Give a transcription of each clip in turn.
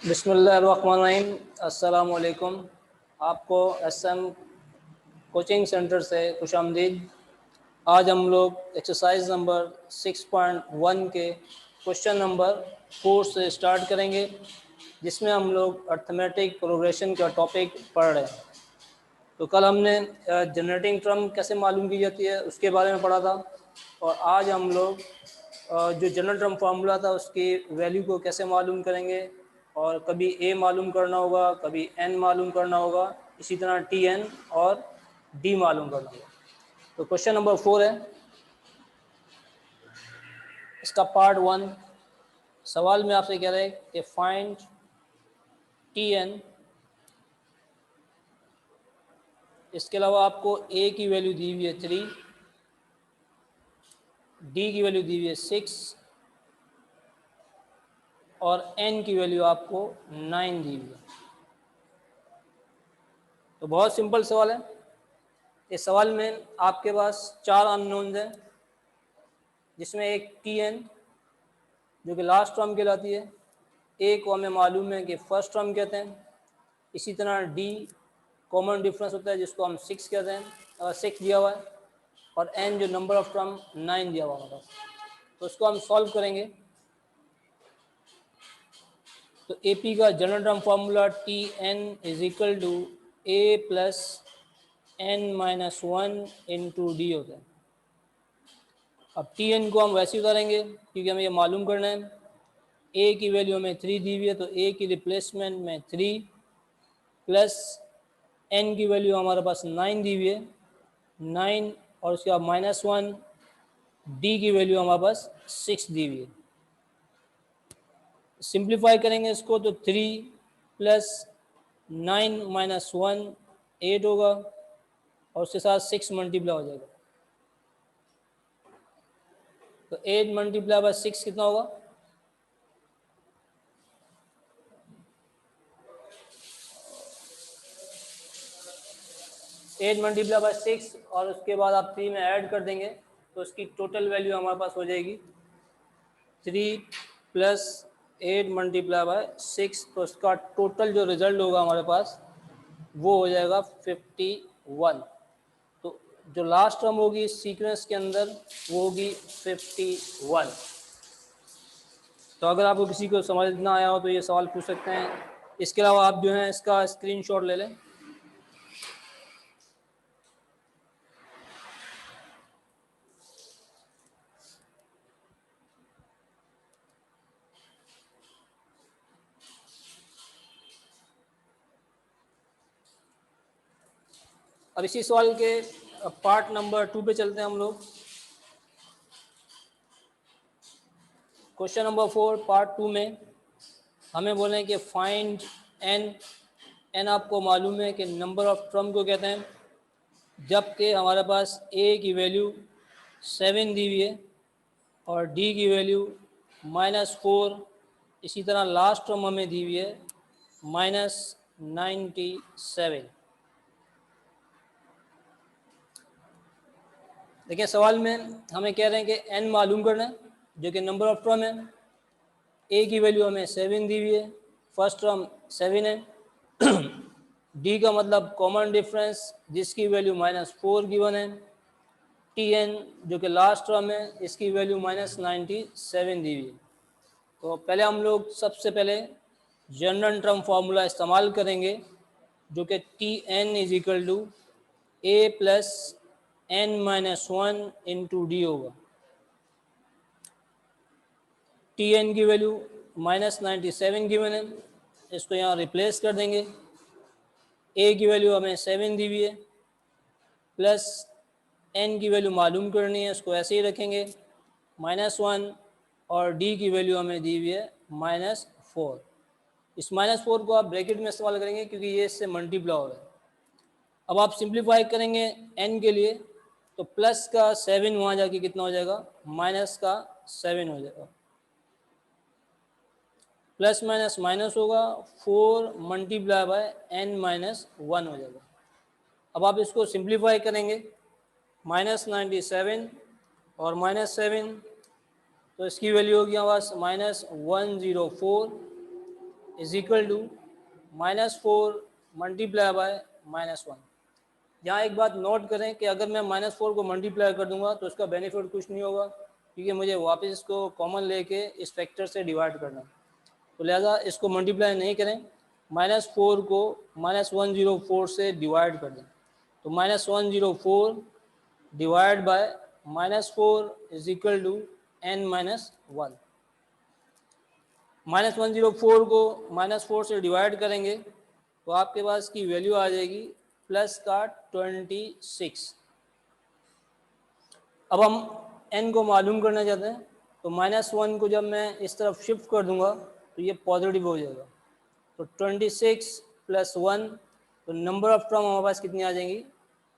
बिस्मिल्लाहिर्रहमानिर्रहीम। अस्सलाम वालेकुम। आपको एसएम कोचिंग सेंटर से खुशामदीद। आज हम लोग एक्सरसाइज नंबर 6.1 के क्वेश्चन नंबर 4 से स्टार्ट करेंगे, जिसमें हम लोग अर्थमेटिक प्रोग्रेशन का टॉपिक पढ़ रहे हैं। तो कल हमने जनरेटिंग टर्म कैसे मालूम की जाती है उसके बारे में पढ़ा था, और आज हम लोग जो जनरल टर्म फार्मूला था उसकी वैल्यू को कैसे मालूम करेंगे, और कभी ए मालूम करना होगा, कभी एन मालूम करना होगा, इसी तरह टी एन और डी मालूम करना होगा। तो क्वेश्चन नंबर 4 है, इसका पार्ट 1। सवाल में आपसे कह रहे हैं कि फाइंड टी एन। इसके अलावा आपको ए की वैल्यू दी हुई है 3, डी की वैल्यू दी हुई है 6 और एन की वैल्यू आपको 9 दी हुई है। तो बहुत सिंपल सवाल है। इस सवाल में आपके पास 4 अननोन्स हैं, जिसमें एक टी एन जो कि लास्ट टर्म कहलाती है, ए को हमें मालूम है कि फर्स्ट टर्म कहते हैं, इसी तरह डी कॉमन डिफरेंस होता है जिसको हम 6 कहते हैं, 6 दिया हुआ है, और एन जो नंबर ऑफ टर्म 9 दिया हुआ है। तो उसको हम सॉल्व करेंगे। तो ए पी का general term formula T N is equal to A plus N minus 1 into D होता है। अब टी एन को हम वैसे उतारेंगे क्योंकि हमें ये मालूम करना है। ए की वैल्यू हमें 3 दी हुई है, तो ए की रिप्लेसमेंट में 3 प्लस एन की वैल्यू हमारे पास 9 दी हुई है, 9 और उसके बाद -1, डी की वैल्यू हमारे पास 6 दी हुई है। सिंप्लीफाई करेंगे इसको तो 3 प्लस 9 माइनस 1 8 होगा, और उसके साथ 6 मल्टीप्लाई हो जाएगा। तो 8 मल्टीप्लाई बाय 6 कितना होगा? एट मल्टीप्लाई बाय 6 और उसके बाद आप 3 में ऐड कर देंगे तो उसकी टोटल वैल्यू हमारे पास हो जाएगी 3 प्लस 8 मल्टीप्लाई बाय 6। तो उसका टोटल जो रिजल्ट होगा हमारे पास वो हो जाएगा 51। तो जो लास्ट टर्म होगी इस सीक्वेंस के अंदर वो होगी 51। तो अगर आपको किसी को समझ ना आया हो तो ये सवाल पूछ सकते हैं। इसके अलावा आप जो है इसका स्क्रीनशॉट ले लें। अब इसी सवाल के पार्ट नंबर 2 पे चलते हैं हम लोग। क्वेश्चन नंबर 4 पार्ट 2 में हमें बोले कि फाइंड एन। एन आपको मालूम है कि नंबर ऑफ टर्म को कहते हैं, जबकि हमारे पास ए की वैल्यू 7 दी हुई है और डी की वैल्यू -4। इसी तरह लास्ट टर्म हमें दी हुई है -97। देखिए सवाल में हमें कह रहे हैं कि एन मालूम करना है जो कि नंबर ऑफ टर्म है। ए की वैल्यू हमें 7 दी हुई है, फर्स्ट टर्म 7 है। डी का मतलब कॉमन डिफरेंस जिसकी वैल्यू -4 गिवन है। टी एन जो कि लास्ट टर्म है इसकी वैल्यू -97 दी हुई है। तो पहले हम लोग सबसे पहले जनरल टर्म फार्मूला इस्तेमाल करेंगे जो कि T N is equal to A plus N minus 1 into D होगा। टी एन की वैल्यू -97 गिवन है, इसको यहाँ रिप्लेस कर देंगे। ए की वैल्यू हमें 7 दी हुई है, प्लस एन की वैल्यू मालूम करनी है, इसको ऐसे ही रखेंगे -1, और डी की वैल्यू हमें दी हुई है -4। इस -4 को आप ब्रैकेट में इस्तेमाल करेंगे क्योंकि ये इससे मल्टीप्लाई हो रहा है। अब आप सिंप्लीफाई करेंगे एन के लिए तो प्लस का 7 वहाँ जाके कितना हो जाएगा, माइनस का 7 हो जाएगा। प्लस माइनस माइनस होगा, 4 मल्टीप्लाई बाय n माइनस 1 हो जाएगा। अब आप इसको सिंप्लीफाई करेंगे -97 और -7, तो इसकी वैल्यू होगी हमारे पास -104 is equal to -4 multiply by -1। यहाँ एक बात नोट करें कि अगर मैं -4 को मल्टीप्लाई कर दूंगा तो उसका बेनिफिट कुछ नहीं होगा, क्योंकि मुझे वापस इसको कॉमन लेके इस फैक्टर से डिवाइड करना है। तो लिहाजा इसको मल्टीप्लाई नहीं करें, -4 को -104 से डिवाइड कर दें। तो -104 divide by -4 is equal to n-1। -104 को -4 से डिवाइड करेंगे तो आपके पास की वैल्यू आ जाएगी प्लस का 26। अब हम n को मालूम करना चाहते हैं, तो -1 को जब मैं इस तरफ शिफ्ट कर दूंगा तो ये पॉजिटिव हो जाएगा। तो 26 प्लस 1, तो नंबर ऑफ टर्म हमारे पास कितनी आ जाएंगी?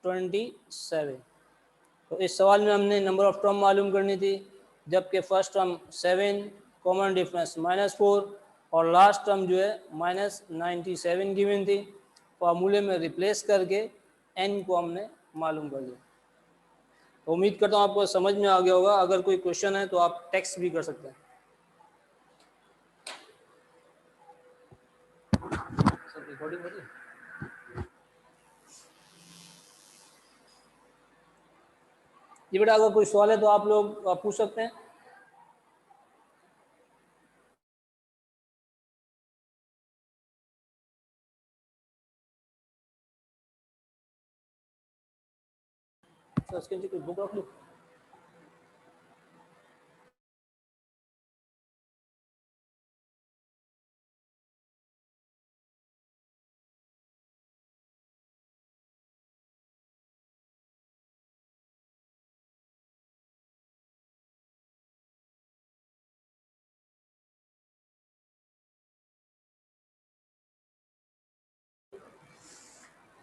27। तो इस सवाल में हमने नंबर ऑफ टर्म मालूम करनी थी, जबकि फर्स्ट टर्म 7, कॉमन डिफरेंस -4 और लास्ट टर्म जो है -97 गिवन थी। फॉर्मूले में रिप्लेस करके n को हमने मालूम कर दिया। तो उम्मीद करता हूँ आपको समझ में आ गया होगा। अगर कोई क्वेश्चन है तो आप टेक्स्ट भी कर सकते हैं। सब रिकॉर्डिंग हो रही है? जी बेटा, अगर कोई सवाल है तो आप लोग पूछ सकते हैं। तो उसके नीचे कोई बुक रख लो।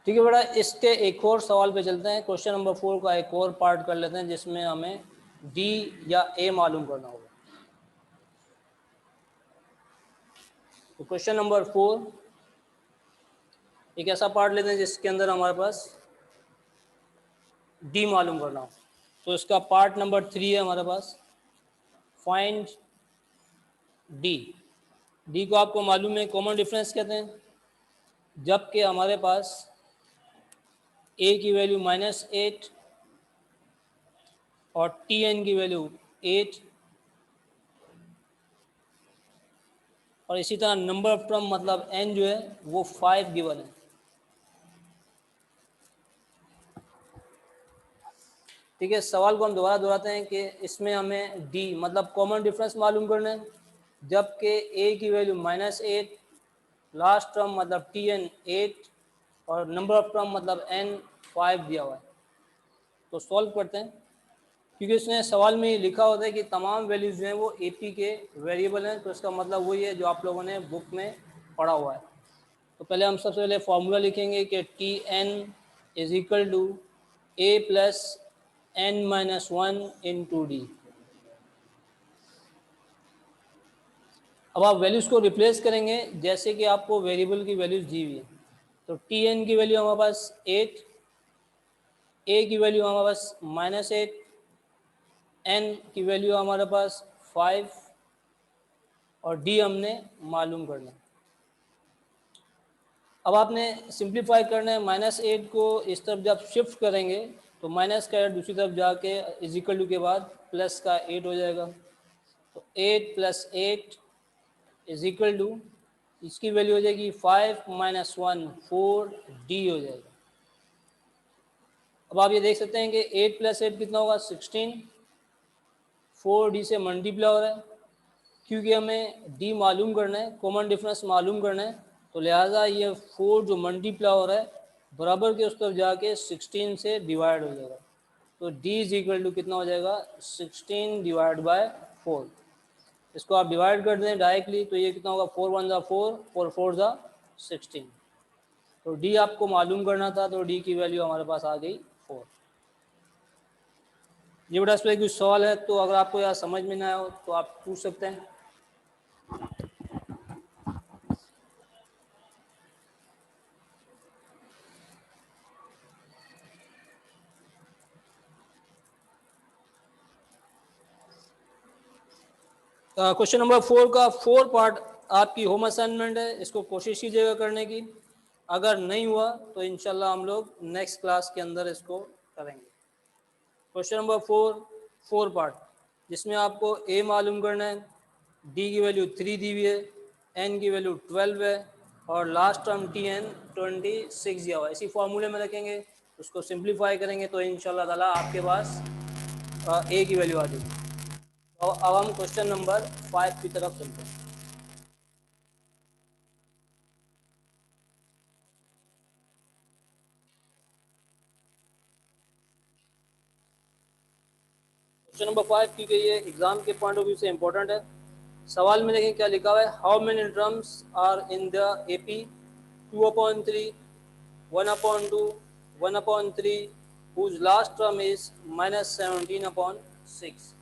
ठीक है बेटा, इसके एक और सवाल पे चलते हैं। क्वेश्चन नंबर 4 का एक और पार्ट कर लेते हैं, जिसमें हमें डी या ए मालूम करना होगा। तो क्वेश्चन नंबर 4 एक ऐसा पार्ट लेते हैं जिसके अंदर हमारे पास डी मालूम करना हो। तो इसका पार्ट नंबर 3 है हमारे पास, फाइंड डी। डी को आपको मालूम है कॉमन डिफरेंस कहते हैं, जबकि हमारे पास ए की वैल्यू -8 और टी एन की वैल्यू 8 और इसी तरह नंबर ऑफ टर्म मतलब n जो है वो 5 गिवन है। ठीक है, सवाल को हम दोबारा दोहराते हैं कि इसमें हमें डी मतलब कॉमन डिफरेंस मालूम करना है, जबकि a की वैल्यू -8, लास्ट टर्म मतलब टी एन 8 और नंबर ऑफ टर्म मतलब n 5 दिया हुआ है। तो सॉल्व करते हैं, क्योंकि इसने सवाल में लिखा होता है कि तमाम वैल्यूज जो हैं वो एपी के वेरिएबल हैं। तो इसका मतलब वही है जो आप लोगों ने बुक में पढ़ा हुआ है। तो पहले हम सबसे पहले फॉर्मूला लिखेंगे कि T N is equal to A plus n-1 into D. अब आप वैल्यूज़ को रिप्लेस करेंगे जैसे कि आपको वेरिएबल की वैल्यूज़ दी हुई है। तो टी एन की वैल्यू हमारे पास 8, ए की वैल्यू हमारे पास -8, एन की वैल्यू हमारे पास 5 और डी हमने मालूम करना है। अब आपने सिंप्लीफाई करना है। -8 को इस तरफ जब शिफ्ट करेंगे तो माइनस का 8 दूसरी तरफ जाके इज इक्वल टू के बाद प्लस का 8 हो जाएगा। तो 8 + 8 इज इक्वल टू, इसकी वैल्यू हो जाएगी 5 - 1 4 डी हो जाएगा। अब आप ये देख सकते हैं कि 8 + 8 कितना होगा? 16। 4 डी से मल्टीप्लाई हो रहा है, क्योंकि हमें डी मालूम करना है, कॉमन डिफरेंस मालूम करना है। तो लिहाजा ये 4 जो मल्टीप्लाई हो रहा है बराबर के उस तरफ जाके 16 से डिवाइड हो जाएगा। तो डी इज इक्वल टू कितना हो जाएगा? 16 डिवाइड बाय 4। इसको आप डिवाइड कर दें डायरेक्टली तो ये कितना होगा? 4 × 1 = 4, 4 × 4 = 16। तो डी आपको मालूम करना था, तो डी की वैल्यू हमारे पास आ गई 4। ये बेटा इस पर कुछ सवाल है तो अगर आपको यार समझ में ना आए हो तो आप पूछ सकते हैं। क्वेश्चन नंबर 4 का 4 पार्ट आपकी होम असाइनमेंट है, इसको कोशिश कीजिएगा करने की। अगर नहीं हुआ तो इंशाल्लाह हम लोग नेक्स्ट क्लास के अंदर इसको करेंगे। क्वेश्चन नंबर 4 पार्ट, जिसमें आपको ए मालूम करना है, डी की वैल्यू 3 दी हुई है, एन की वैल्यू 12 है और लास्ट टर्म टी एन 26 दिया हुआ है। इसी फॉर्मूले में रखेंगे, उसको सिंप्लीफाई करेंगे तो इंशाल्लाह ताला आपके पास ए की वैल्यू आ जाएगी। तो अब हम क्वेश्चन नंबर 5 की तरफ चलते हैं। क्वेश्चन नंबर 5 की गई है, एग्जाम के पॉइंट ऑफ व्यू से इंपॉर्टेंट है। सवाल में देखें क्या लिखा हुआ है, how many terms are in the AP, 2/3, 1/2, 1/3, whose last term is -17/6।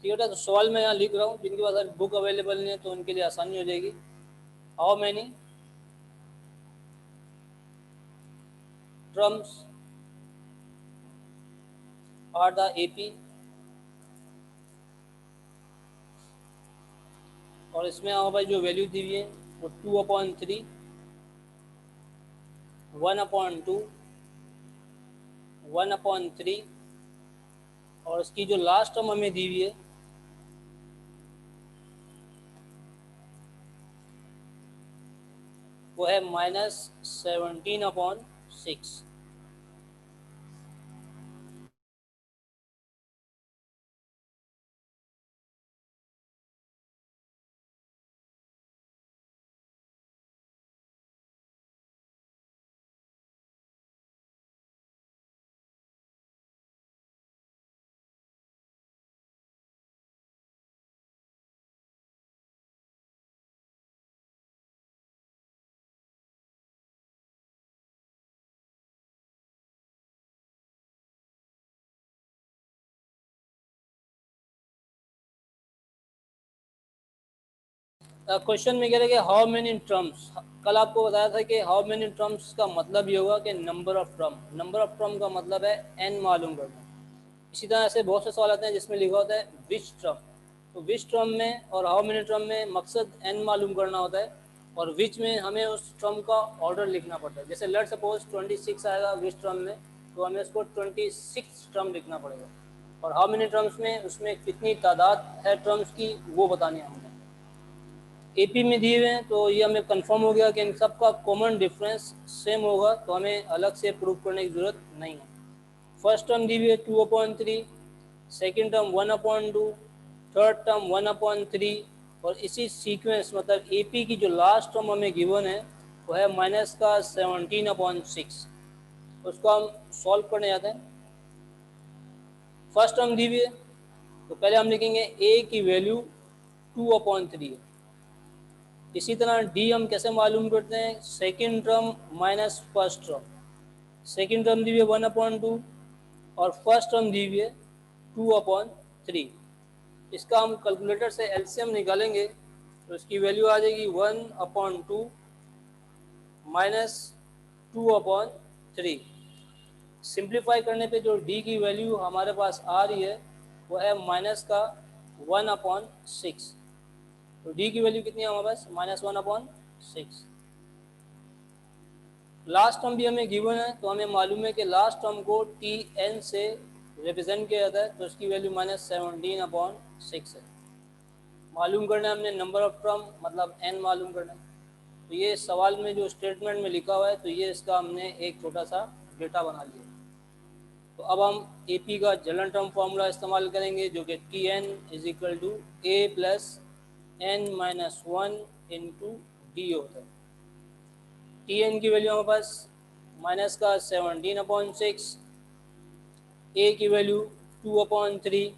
ठीक है, तो सवाल मैं यहाँ लिख रहा हूँ, जिनके पास बुक अवेलेबल नहीं है तो उनके लिए आसानी हो जाएगी। How many terms are the AP, और इसमें हमारे पास जो वैल्यू दी हुई है वो 2/3, 1/2, 1/3, और इसकी जो लास्ट टर्म हमें दी हुई है वो है -17/6। क्वेश्चन में कह रहे कि हाउ मेनी टर्म्स, कल आपको बताया था कि हाउ मेनी टर्म्स का मतलब ये होगा कि number of term, number of term का मतलब है एन मालूम करना। इसी तरह से बहुत से सवाल आते हैं जिसमें लिखा होता है विच टर्म, तो विच टर्म में और हाउ मेनी टर्म में मकसद एन मालूम करना होता है, और विच में हमें उस टर्म का ऑर्डर लिखना पड़ता है। जैसे लेट सपोज 26 आएगा विच टर्म में, तो हमें उसको 26 टर्म लिखना पड़ेगा, और हाउ मेनी टर्म्स में उसमें कितनी तादाद है टर्म्स की वो बतानी है हमें। एपी में दिए हुए हैं तो ये हमें कंफर्म हो गया कि इन सब का कॉमन डिफरेंस सेम होगा, तो हमें अलग से प्रूव करने की ज़रूरत नहीं है। फर्स्ट टर्म दी हुई है 2/3, सेकेंड टर्म 1/2, थर्ड टर्म 1/3, और इसी सीक्वेंस मतलब एपी की जो लास्ट टर्म हमें गिवन है वो है -17/6। उसको हम सॉल्व करने जाते हैं। फर्स्ट टर्म दी हुई है तो पहले हम लिखेंगे ए की वैल्यू 2/3 है। इसी तरह डी हम कैसे मालूम करते हैं, second term minus first term. Second term दी हुई है 1/2 और फर्स्ट टर्म दी हुई है 2/3। इसका हम कैलकुलेटर से एलसीएम निकालेंगे तो इसकी वैल्यू आ जाएगी 1/2 -2/3। सिंप्लीफाई करने पे जो डी की वैल्यू हमारे पास आ रही है वो है माइनस का 1/6। तो डी की वैल्यू कितनी है हमारे पास, -1/6। लास्ट टर्म भी हमें गिवन है तो हमें मालूम है कि लास्ट टर्म को टी एन से रिप्रेजेंट किया जाता है, तो इसकी वैल्यू -17/6 है। मालूम करना है हमने नंबर ऑफ टर्म, मतलब एन मालूम करना है। तो ये सवाल में जो स्टेटमेंट में लिखा हुआ है तो ये इसका हमने एक छोटा सा डेटा बना लिया। तो अब हम ए पी का जनरल टर्म फार्मूला इस्तेमाल करेंगे जो कि T N is equal to A plus N minus 1 into D होता है। टी एन की वैल्यू हमारे पास माइनस का 17/6, ए की वैल्यू 2/3,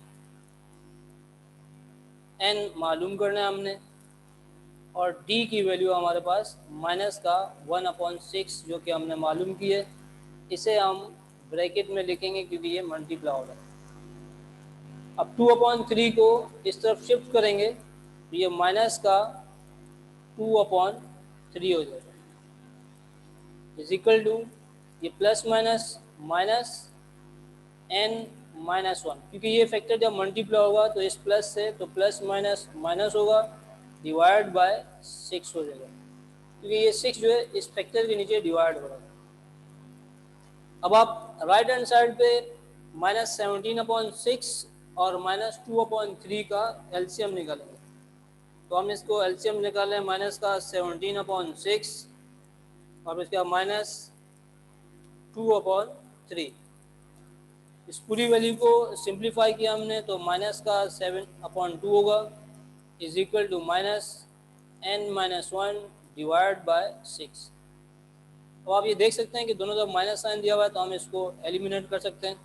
एन मालूम करना है हमने, और डी की वैल्यू हमारे पास माइनस का 1/6 जो कि हमने मालूम की है। इसे हम ब्रैकेट में लिखेंगे क्योंकि ये मल्टीप्लाई हो रहा है। अब 2/3 को इस तरफ शिफ्ट करेंगे तो ये माइनस का 2/3 हो जाएगा, इज इक्वल टू ये प्लस माइनस माइनस n-1, क्योंकि ये फैक्टर जब मल्टीप्लाई होगा तो इस प्लस से तो प्लस माइनस माइनस होगा, डिवाइड बाय 6 हो जाएगा, क्योंकि ये 6 जो है इस फैक्टर के नीचे डिवाइड हो रहा है। अब आप राइट हैंड साइड पे -17/6 और -2/3 का एलसीएम निकालेंगे। तो हम इसको एलसीएम निकालें, माइनस का 17/6 और इसका -2/3। इस पूरी वैल्यू को सिंप्लीफाई किया हमने तो माइनस का 7/2 होगा, is equal to -n-1 divide by 6। तो आप ये देख सकते हैं कि दोनों तरफ माइनस साइन दिया हुआ है, तो हम इसको एलिमिनेट कर सकते हैं।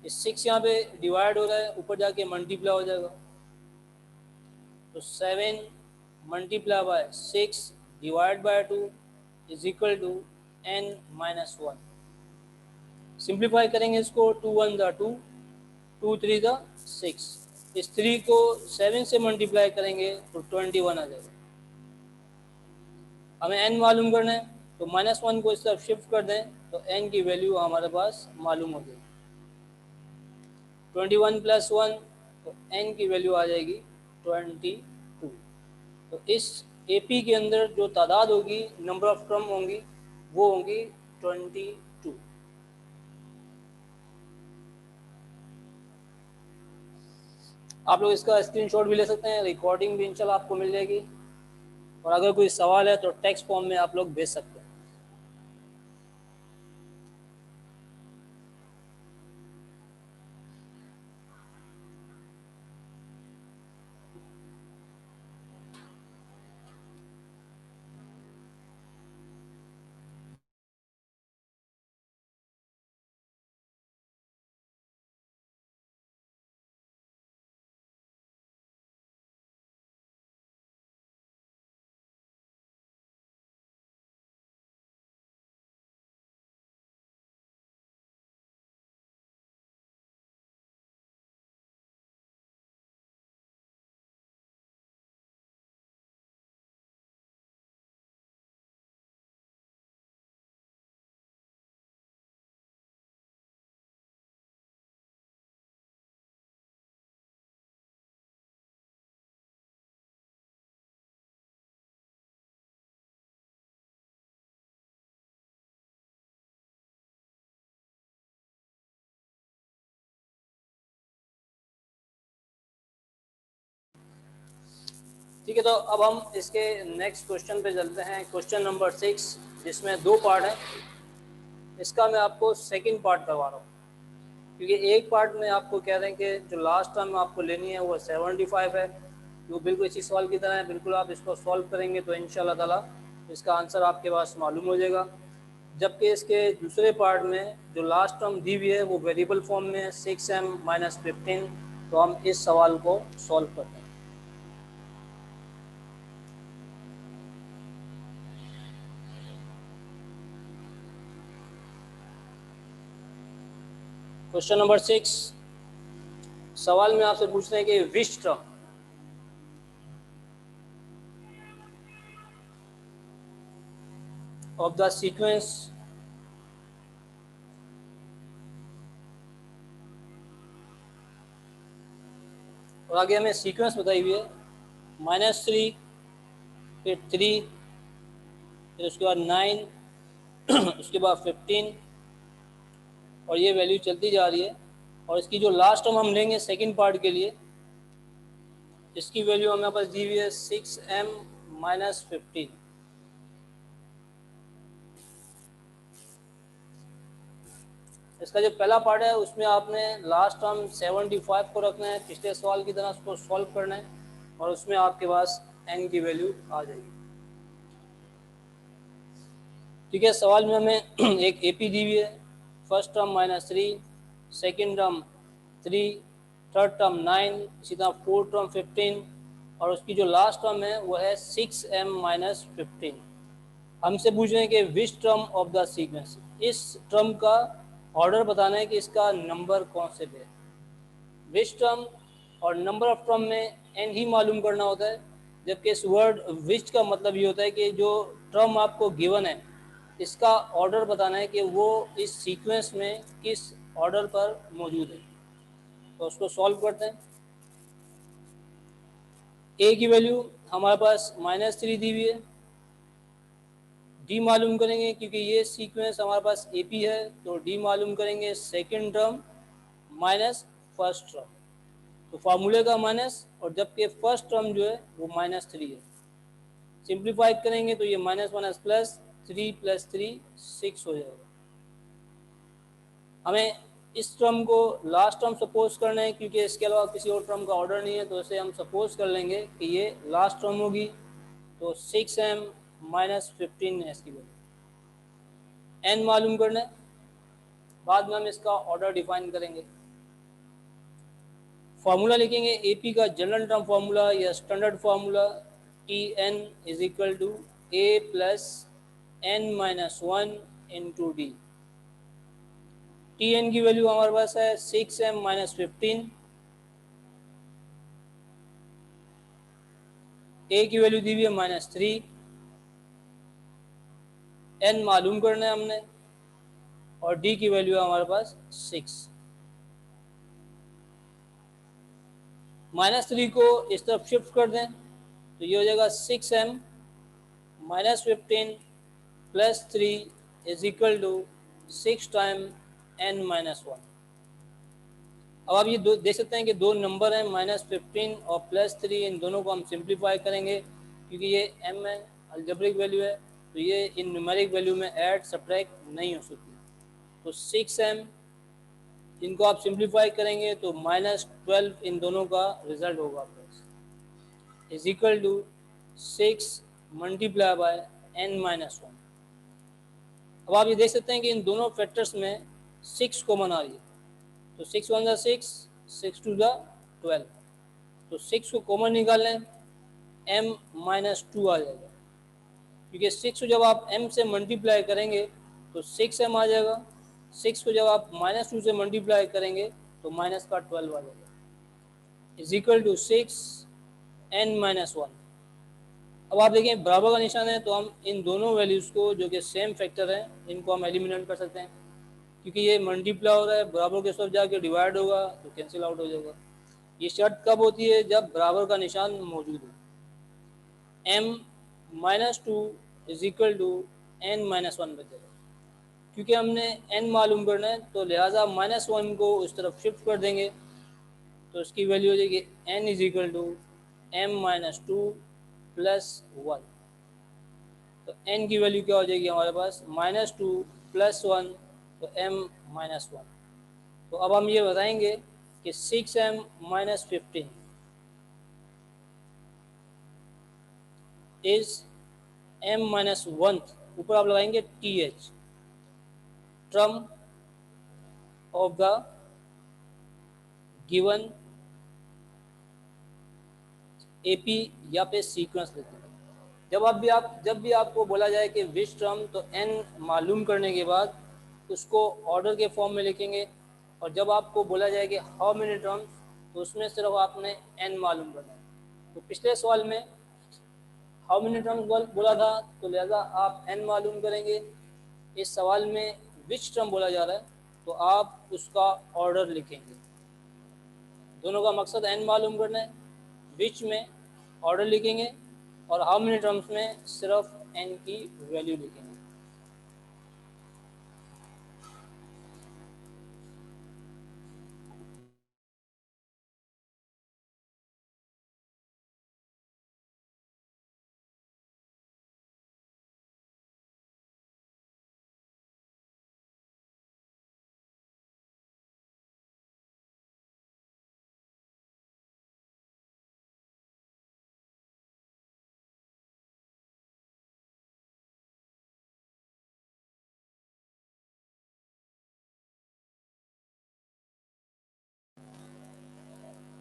इस 6 यहाँ पे डिवाइड हो रहा है, ऊपर जाके मल्टीप्लाई हो जाएगा, तो 7 multiply by 6 divide by 2 is equal to n-1। Simplify करेंगे इसको, 2 1 दा 2, 2 3 दा 6। इस 3 को 7 से मल्टीप्लाई करेंगे तो 21 आ जाएगा। हमें n मालूम करना है, तो -1 को इस तरफ शिफ्ट कर दें तो n की वैल्यू हमारे पास मालूम हो जाएगी। 21 + 1 तो n की वैल्यू आ जाएगी 22। तो इस AP के अंदर जो तादाद होगी, नंबर ऑफ टर्म होंगी, वो होंगी 22। आप लोग इसका स्क्रीनशॉट भी ले सकते हैं, रिकॉर्डिंग भी इंशाल्लाह आपको मिल जाएगी, और अगर कोई सवाल है तो टेक्स्ट फॉर्म में आप लोग भेज सकते हैं। ठीक है, तो अब हम इसके नेक्स्ट क्वेश्चन पे चलते हैं, क्वेश्चन नंबर 6, जिसमें 2 पार्ट है। इसका मैं आपको सेकंड पार्ट करवा रहा हूँ, क्योंकि एक पार्ट में आपको कह रहे हैं कि जो लास्ट टर्म आपको लेनी है वो 75 है, वो बिल्कुल इसी सवाल की तरह है। बिल्कुल आप इसको सॉल्व करेंगे तो इंशाल्लाह ताला इसका आंसर आपके पास मालूम हो जाएगा। जबकि इसके दूसरे पार्ट में जो लास्ट टर्म दी हुई है वो वेरिएबल फॉर्म में है, 6m - 15। तो हम इस सवाल को सॉल्व करते हैं। क्वेश्चन नंबर 6, सवाल में आपसे पूछ रहे हैं कि which term of the sequence और आगे हमें सीक्वेंस बताई हुई है, -3, फिर 3, फिर उसके बाद 9, उसके बाद 15, और ये वैल्यू चलती जा रही है। और इसकी जो लास्ट टर्म हम लेंगे सेकंड पार्ट के लिए, इसकी वैल्यू हमारे पास दी हुई है 6m - 15। इसका जो पहला पार्ट है उसमें आपने लास्ट टर्म 75 को रखना है, पिछले सवाल की तरह उसको सॉल्व करना है, और उसमें आपके पास n की वैल्यू आ जाएगी। ठीक है, सवाल में हमें एक AP दी हुई है, first term -3, second term 3, third term 9, इसी तरह फोर्थ टर्म 15, और उसकी जो लास्ट टर्म है वो है 6m - 15। हमसे पूछ रहे हैं कि which term of the sequence, इस टर्म का ऑर्डर बताना है कि इसका नंबर कौन से पे, विच टर्म और नंबर ऑफ टर्म में एन ही मालूम करना होता है, जबकि इस वर्ड विच का मतलब ये होता है कि जो टर्म आपको गिवन है इसका ऑर्डर बताना है कि वो इस सीक्वेंस में किस ऑर्डर पर मौजूद है। तो उसको सॉल्व करते हैं। ए की वैल्यू हमारे पास -3 दी हुई है, डी मालूम करेंगे क्योंकि ये सीक्वेंस हमारे पास ए पी है, तो डी मालूम करेंगे second term minus first term, तो फार्मूले का माइनस, और जबकि फर्स्ट टर्म जो है वो -3 है। सिंप्लीफाई करेंगे तो ये माइनस माइनस प्लस, 3 + 3 6 हो जाएगा। हमें इस टर्म को लास्ट टर्म सपोज करना है क्योंकि इसके अलावा किसी और टर्म का ऑर्डर नहीं है, तो इसे हम सपोज कर लेंगे कि ये लास्ट टर्म होगी। तो 6m - 15 है इसकी वैल्यू। n मालूम करना है, बाद में हम इसका ऑर्डर डिफाइन करेंगे। फार्मूला लिखेंगे एपी का जनरल टर्म फार्मूला या standard formula, Tn = a + n-1 into D. Tn की वैल्यू हमारे पास है 6m - 15, a की वैल्यू दी हुई है -3, n मालूम करना है हमने, और d की वैल्यू है हमारे पास 6। -3 को इस तरफ शिफ्ट कर दें तो ये हो जाएगा 6m - 15 + 3 = 6 टाइम n-1। अब आप ये देख सकते हैं कि दो नंबर हैं -15 और +3, इन दोनों को हम सिंप्लीफाई करेंगे क्योंकि ये m है, अलजेब्रिक वैल्यू है, तो ये इन न्यूमेरिक वैल्यू में ऐड सब्ट्रैक्ट नहीं हो सकती। तो 6m इनको आप सिंप्लीफाई करेंगे तो -12 इन दोनों का रिजल्ट होगा = 6 × n-1। अब आप ये देख सकते हैं कि इन दोनों फैक्टर्स में 6 कॉमन आ रही है, तो 6 × 1 = 6, 6 × 2 = 12, तो 6 को कॉमन निकाल लें, m - 2 आ जाएगा, क्योंकि 6 को जब आप m से मल्टीप्लाई करेंगे तो 6m आ जाएगा, 6 को जब आप -2 से मल्टीप्लाई करेंगे तो माइनस का 12 आ जाएगा, = 6 n-1। अब आप देखें बराबर का निशान है, तो हम इन दोनों वैल्यूज़ को जो कि सेम फैक्टर हैं इनको हम एलिमिनेट कर सकते हैं, क्योंकि ये मल्टीप्लाई हो रहा है, बराबर के साथ जाके डिवाइड होगा तो कैंसिल आउट हो जाएगा। ये शर्त कब होती है? जब बराबर का निशान मौजूद हो। m - 2 = n-1 बचेगा, क्योंकि हमने n मालूम करना है तो लिहाजा -1 को उस तरफ शिफ्ट कर देंगे, तो इसकी वैल्यू हो जाएगी n = m - 2 + 1। तो n की वैल्यू क्या हो जाएगी हमारे पास? -2 + 1, तो m-1। तो अब हम ये बताएंगे कि 6m - 15 इज m-1, ऊपर आप लगाएंगे th, term of the given AP या पे सीक्वेंस लिखते हैं। जब भी आपको बोला जाए कि विच टर्म, तो n मालूम करने के बाद उसको ऑर्डर के फॉर्म में लिखेंगे, और जब आपको बोला जाए कि हाउ मेनी टर्म्स, तो उसमें सिर्फ आपने n मालूम करना है। तो पिछले सवाल में हाउ मेनी टर्म्स बोला था, तो लिहाजा आप n मालूम करेंगे। इस सवाल में विच टर्म बोला जा रहा है, तो आप उसका ऑर्डर लिखेंगे। दोनों का मकसद n मालूम करना है, विच में ऑर्डर लिखेंगे, और हाउ मेनी टर्म्स में सिर्फ n की वैल्यू लिखेंगे।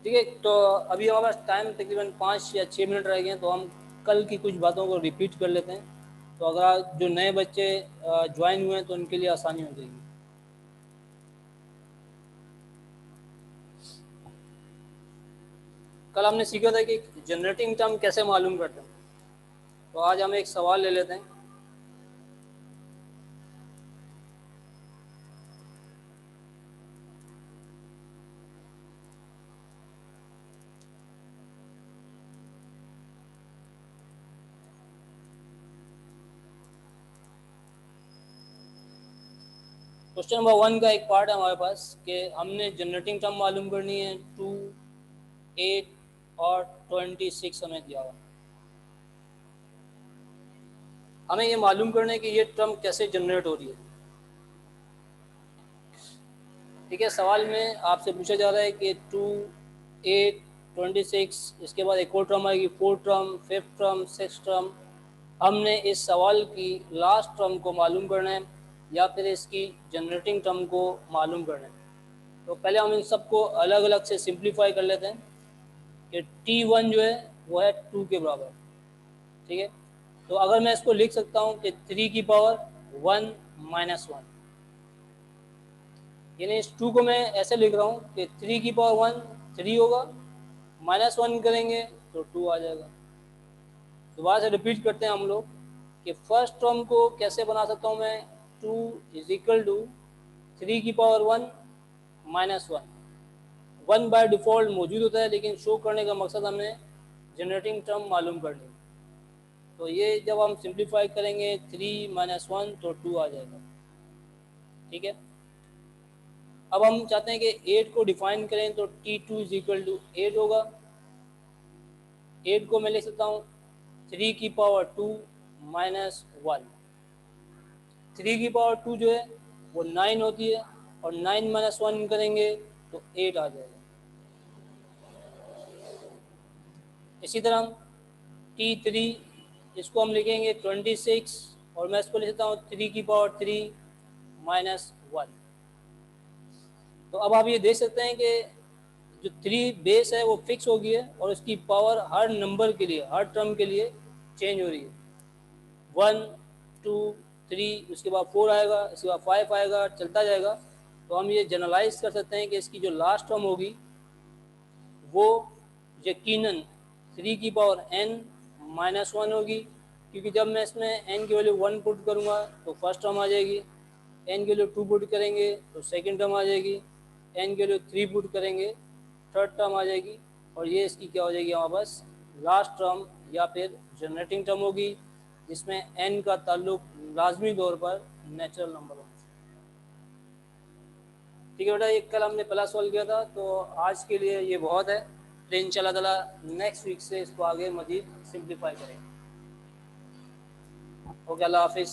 ठीक है, तो अभी हमारे पास टाइम तकरीबन 5 या 6 मिनट रह गए हैं, तो हम कल की कुछ बातों को रिपीट कर लेते हैं, तो अगर जो नए बच्चे ज्वाइन हुए हैं तो उनके लिए आसानी हो जाएगी। कल हमने सीखा था कि जनरेटिंग टर्म कैसे मालूम करते हैं। तो आज हम एक सवाल ले लेते हैं। क्वेश्चन नंबर 1 का एक पार्ट है हमारे पास कि हमने जनरेटिंग टर्म मालूम करनी है। 2, 8 और 26 हमें दिया हुआ। हमें ये मालूम करना है कि ये टर्म कैसे जनरेट हो रही है। ठीक है, सवाल में आपसे पूछा जा रहा है कि 2, 8, 26, इसके बाद एक और टर्म आएगी 4 टर्म, 5 टर्म, 6 टर्म। हमने इस सवाल की लास्ट टर्म को मालूम करना है या फिर इसकी जनरेटिंग टर्म को मालूम करना है। तो पहले हम इन सबको अलग अलग से सिंप्लीफाई कर लेते हैं कि T1 जो है वो है 2 के बराबर। ठीक है, तो अगर मैं इसको लिख सकता हूँ कि 3 की पावर 1 माइनस 1, यानी इस 2 को मैं ऐसे लिख रहा हूँ कि 3 की पावर 1 3 होगा, माइनस 1 करेंगे तो 2 आ जाएगा। दोबारा से रिपीट करते हैं हम लोग कि फर्स्ट टर्म को कैसे बना सकता हूँ मैं। 2 इज इक्वल टू 3 की पावर 1 माइनस 1। 1 बाय डिफ़ॉल्ट मौजूद होता है, लेकिन शो करने का मकसद हमें जनरेटिंग टर्म मालूम करनी है। तो ये जब हम सिंप्लीफाई करेंगे 3 माइनस 1 तो 2 आ जाएगा। ठीक है, अब हम चाहते हैं कि 8 को डिफाइन करें तो T2 इज इक्वल टू 8 होगा। 8 को मैं लिख सकता हूँ 3 की पावर 2 माइनस 1। 3 की पावर 2 जो है वो 9 होती है, और 9 माइनस 1 करेंगे तो 8 आ जाएगा। इसी तरह T3, इसको हम लिखेंगे 26, और मैं इसको लिख सकता हूँ 3 की पावर 3 माइनस 1। तो अब आप ये देख सकते हैं कि जो 3 बेस है वो फिक्स हो गई है, और उसकी पावर हर नंबर के लिए, हर टर्म के लिए चेंज हो रही है। 1, 2, 3, उसके बाद 4 आएगा, इसके बाद 5 आएगा, चलता जाएगा। तो हम ये जनरलाइज कर सकते हैं कि इसकी जो लास्ट टर्म होगी वो यकीनन 3 की पावर n माइनस 1 होगी, क्योंकि जब मैं इसमें n की वैल्यू 1 पुट करूँगा तो फर्स्ट टर्म आ जाएगी, n की वैल्यू 2 पुट करेंगे तो सेकंड टर्म आ जाएगी, n की वैल्यू 3 पुट करेंगे थर्ड टर्म आ जाएगी, और ये इसकी क्या हो जाएगी हमारे पास लास्ट टर्म या फिर जनरेटिंग टर्म होगी, जिसमें n का ताल्लुक लाजमी तौर पर नेचुरल नंबर होगा। ठीक है बेटा, ये कल हमने पहला सॉल्व किया था, तो आज के लिए ये बहुत है। तो इंशाल्लाह ताला नेक्स्ट वीक से इसको आगे मजीद सिंप्लीफाई करेंगे। ओके, अल्लाह हाफिज़।